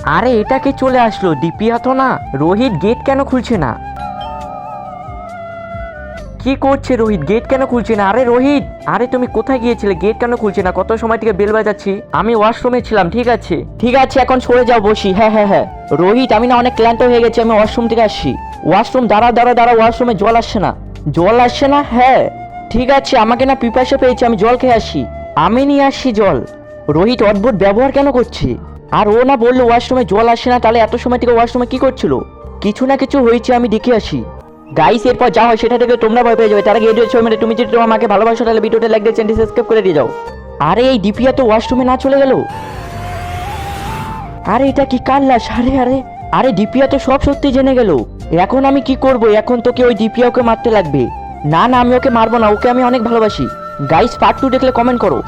আরে এটা কে চলে আসলো? দীপিয়া তো না। রোহিত গেট কেন খুলছে না? কি করছে রোহিত? গেট কেন খুলছে না? আরে রোহিত, আরে তুমি কোথায় গিয়েছিলে? গেট কেন খুলছে না? কত সময় থেকে বেল বাজাচ্ছি। আমি ওয়াশরুমে ছিলাম। ঠিক আছে ঠিক আছে, এখন সরে যাও, বসি। হ্যাঁ হ্যাঁ হ্যাঁ রোহিত, আমি না অনেক ক্লান্ত হয়ে গেছি, আমি ওয়াশরুম থেকে আসছি। ওয়াশরুম, দাঁড়া দাঁড়া দাঁড়া, ওয়াশরুমে জল আসছে না। জল আসছে না? হ্যাঁ ঠিক আছে, আমাকে না পিপাসা পেয়েছে, আমি জল খেয়ে আসি। আমি নিয়ে আসছি জল। রোহিত অদ্ভুত ব্যবহার কেন করছে? আর ও না বললো ওয়াশরুমে জল আসছে না, তাহলে এত সময় থেকে ওয়াশরুমে কি করছিল? কিছু না কিছু হয়েছে, আমি দেখে আসি। গাইস, এরপর যা হয় সেটা থেকে তোমরা ভয় পেয়ে যাবে। তার আগে এই ভিডিও মানে তুমি যদি তোমার আমাকে ভালোবাসো তাহলে ভিডিওটা লাইক দিয়ে চ্যানেলটি সাবস্ক্রাইব করে দিয়ে যাও। আরে এই দীপিয়া তো ওয়াশরুমে না চলে গেল। আরে এটা কি কাল্লাস? আরে আরে আরে দীপিয়া তো সব সত্যি জেনে গেল। এখন আমি কি করব? এখন তোকে ওই দীপিয়া ওকে মারতে লাগবে। না না, আমি ওকে মারবো না, ওকে আমি অনেক ভালোবাসি। গাইস, পার্ট 2 দেখলে কমেন্ট করো।